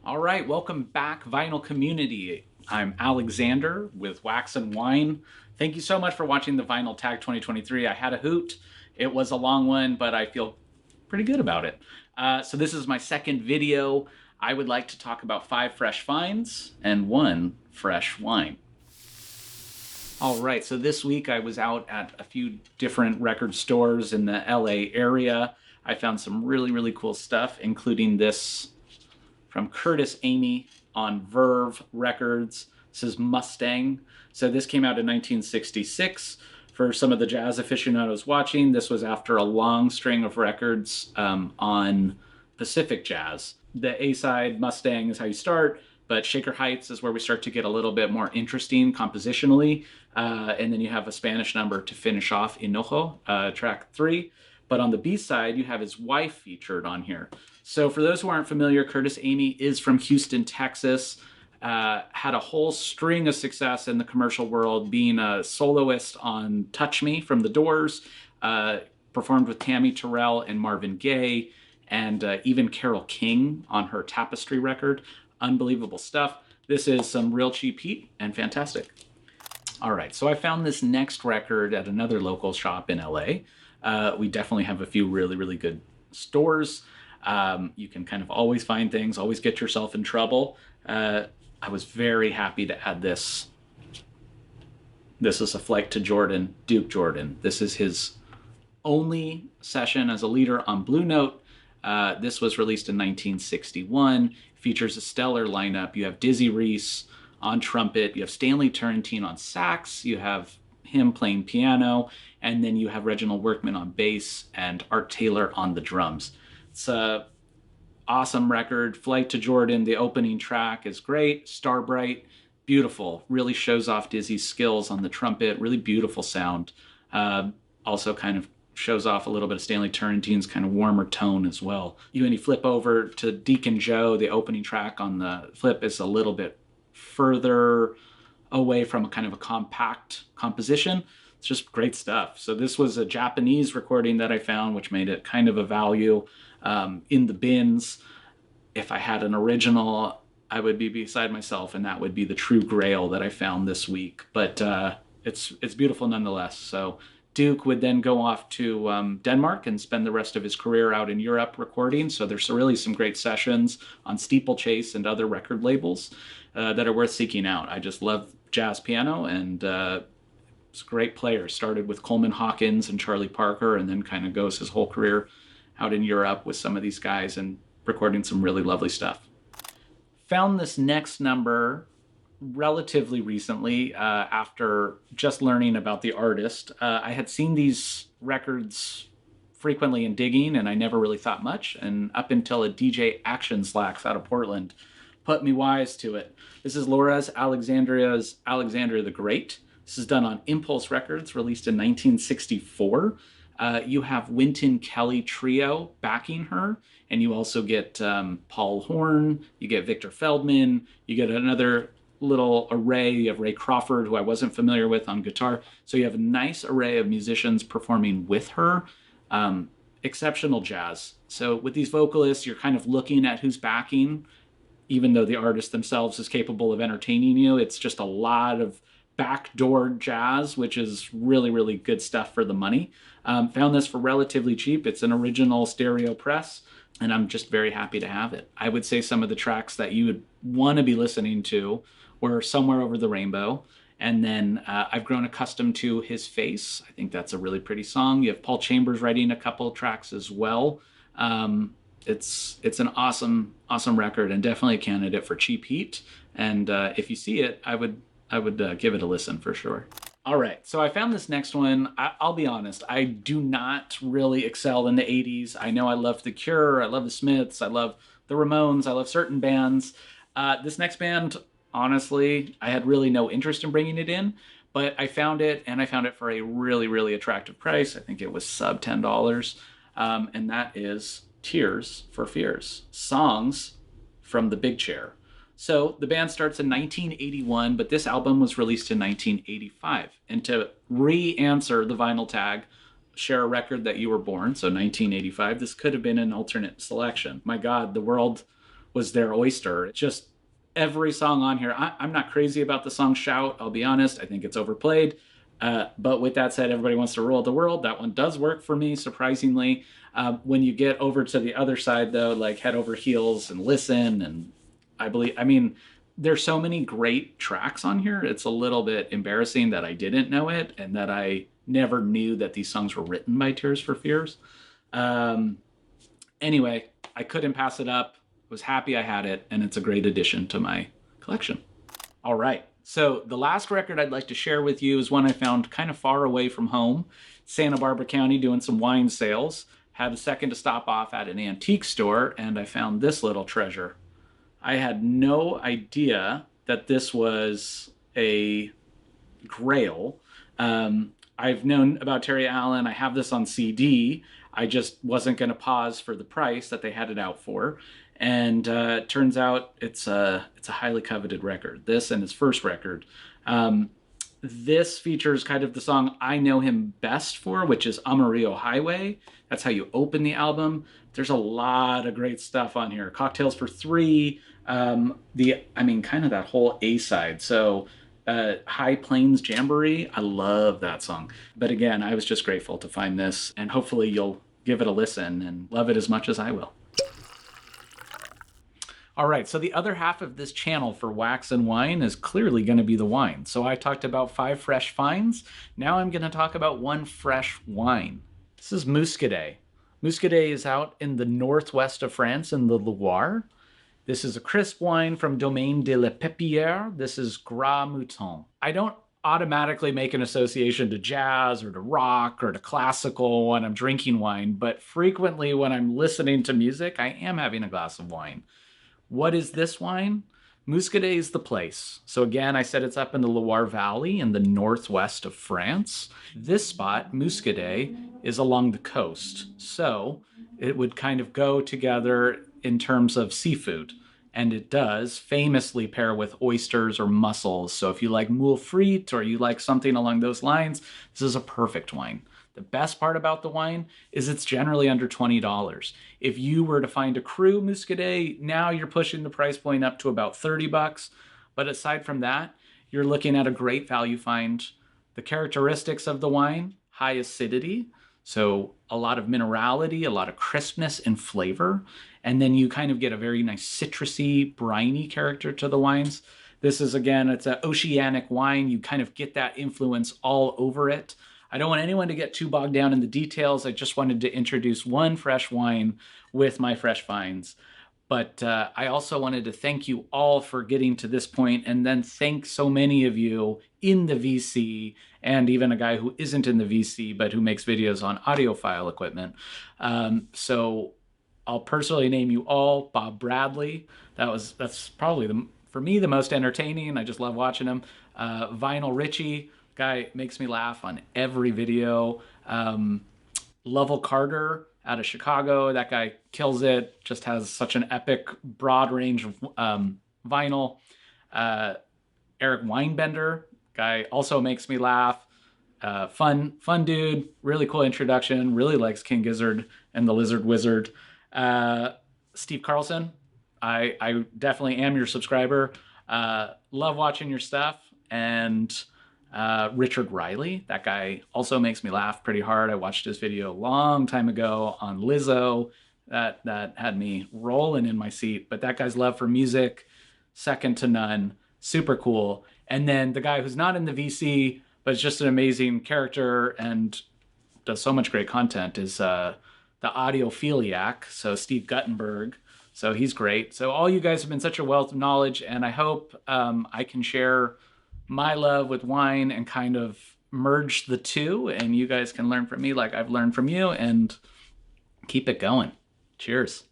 All right, welcome back, vinyl community. I'm Alexander with Wax and Wine. Thank you so much for watching the Vinyl Tag 2023. I had a hoot. It was a long one, but I feel pretty good about it. So this is my second video. I would like to talk about 5 fresh finds and 1 fresh wine. All right, so this week I was out at a few different record stores in the LA area. I found some really cool stuff, including this from Curtis Amy on Verve Records. This is Mustang. So this came out in 1966. For some of the jazz aficionados watching, this was after a long string of records on Pacific Jazz. The A-side, Mustang, is how you start, but Shaker Heights is where we start to get a little bit more interesting compositionally. And then you have a Spanish number to finish off, Hinojo, track 3. But on the B side, you have his wife featured on here. So for those who aren't familiar, Curtis Amy is from Houston, Texas. Had a whole string of success in the commercial world, being a soloist on Touch Me from The Doors, performed with Tammy Terrell and Marvin Gaye, and even Carole King on her Tapestry record. Unbelievable stuff. This is some real cheap heat and fantastic. All right, so I found this next record at another local shop in LA. We definitely have a few really good stores. You can kind of always find things, always get yourself in trouble. I was very happy to add this. This is A Flight to Jordan, Duke Jordan. This is his only session as a leader on Blue Note. This was released in 1961. Features a stellar lineup. You have Dizzy Reese on trumpet. You have Stanley Turrentine on sax. You have him playing piano. And then you have Reginald Workman on bass and Art Taylor on the drums. It's a awesome record. Flight to Jordan, the opening track is great. Starbright, beautiful. Really shows off Dizzy's skills on the trumpet. Really beautiful sound. Also kind of shows off a little bit of Stanley Turrentine's kind of warmer tone as well. You flip over to Deacon Joe, the opening track on the flip is a little bit further away from a kind of a compact composition. It's just great stuff. So this was a Japanese recording that I found, which made it kind of a value in the bins. If I had an original, I would be beside myself, and that would be the true grail that I found this week. But it's beautiful nonetheless. So Duke would then go off to Denmark and spend the rest of his career out in Europe recording. So there's really some great sessions on Steeplechase and other record labels that are worth seeking out. I just love jazz piano, and he's a great player. Started with Coleman Hawkins and Charlie Parker, and then kind of goes his whole career out in Europe with some of these guys and recording some really lovely stuff. Found this next number relatively recently after just learning about the artist. I had seen these records frequently in digging, and I never really thought much. And up until a DJ Action Slacks out of Portland put me wise to it. This is Laura Alexandria's Alexander the Great. This is done on Impulse Records, released in 1964. You have Wynton Kelly Trio backing her, and you also get Paul Horn, you get Victor Feldman, you get another little array. You have Ray Crawford, who I wasn't familiar with, on guitar. So you have a nice array of musicians performing with her. Exceptional jazz. So with these vocalists, you're kind of looking at who's backing, even though the artist themselves is capable of entertaining you. It's just a lot of backdoor jazz, which is really good stuff for the money. Found this for relatively cheap. It's an original stereo press, and I'm just very happy to have it. I would say some of the tracks that you would want to be listening to were Somewhere Over the Rainbow, and then I've grown accustomed to His Face. I think that's a really pretty song. You have Paul Chambers writing a couple of tracks as well. It's an awesome record, and definitely a candidate for cheap heat. And if you see it, I would give it a listen for sure. All right, so I found this next one. I'll be honest, I do not really excel in the 80s. I know I love The Cure, I love the Smiths, I love the Ramones, I love certain bands. This next band, honestly, I had really no interest in bringing it in, but I found it, and I found it for a really attractive price. I think it was sub $10, and that is Tears for Fears, songs from The Big Chair. So the band starts in 1981, but this album was released in 1985. And to re-answer the vinyl tag, share a record that you were born, so 1985, this could have been an alternate selection. My God, the world was their oyster. Just every song on here. I'm not crazy about the song Shout, I'll be honest. I think it's overplayed. But with that said, Everybody Wants to Rule the World. That one does work for me, surprisingly. When you get over to the other side, though, like Head Over Heels and Listen, and I mean, there's so many great tracks on here. It's a little bit embarrassing that I didn't know it and that I never knew that these songs were written by Tears for Fears. Anyway, I couldn't pass it up. Was happy I had it, and it's a great addition to my collection. All right. So the last record I'd like to share with you is one I found kind of far away from home. Santa Barbara County doing some wine sales. Had a second to stop off at an antique store, and I found this little treasure. I had no idea that this was a Grail. I've known about Terry Allen. I have this on CD. I just wasn't going to pause for the price that they had it out for. And it turns out it's a highly coveted record. This and his first record. This features kind of the song I know him best for, which is Amarillo Highway. That's how you open the album. There's a lot of great stuff on here. Cocktails for Three. Kind of that whole A side. So High Plains Jamboree. I love that song. But again, I was just grateful to find this, and hopefully you'll give it a listen and love it as much as I will. All right, so the other half of this channel for Wax and Wine is clearly going to be the wine. So I talked about 5 fresh finds. Now I'm going to talk about 1 fresh wine. This is Muscadet. Muscadet is out in the northwest of France in the Loire. This is a crisp wine from Domaine de la Pépinière. This is Gras Mouton. I don't automatically make an association to jazz or to rock or to classical when I'm drinking wine, but frequently when I'm listening to music, I am having a glass of wine. What is this wine? Muscadet is the place. So again, I said it's up in the Loire Valley in the northwest of France. This spot, Muscadet, is along the coast. So it would kind of go together in terms of seafood. And it does famously pair with oysters or mussels. So if you like moule frite or you like something along those lines, this is a perfect wine. The best part about the wine is it's generally under $20. If you were to find a Cru Muscadet, now you're pushing the price point up to about $30. But aside from that, you're looking at a great value find. The characteristics of the wine, high acidity, so a lot of minerality, a lot of crispness and flavor. And then you kind of get a very nice citrusy, briny character to the wines. This is, again, it's an oceanic wine. You kind of get that influence all over it. I don't want anyone to get too bogged down in the details. I just wanted to introduce 1 fresh wine with my fresh finds. But I also wanted to thank you all for getting to this point, and then thank so many of you in the VC, and even a guy who isn't in the VC, but who makes videos on audiophile equipment. So I'll personally name you all. Bob Bradley, that's probably, for me, the most entertaining. I just love watching him. Vinyl Richie. Guy makes me laugh on every video. Lovell Carter out of Chicago. That guy kills it. Just has such an epic, broad range of vinyl. Eric Weinbender. Guy also makes me laugh. Fun dude. Really cool introduction. Really likes King Gizzard and the Lizard Wizard. Steve Carlson. I definitely am your subscriber. Love watching your stuff. And Richard Riley, that guy also makes me laugh pretty hard. I watched his video a long time ago on Lizzo. That had me rolling in my seat. But that guy's love for music, second to none. Super cool. And then the guy who's not in the VC, but is just an amazing character and does so much great content is the Audiophiliac, so Steve Guttenberg. So he's great. So all you guys have been such a wealth of knowledge, and I hope I can share my love with wine and kind of merge the two, and you guys can learn from me like I've learned from you, and keep it going. Cheers.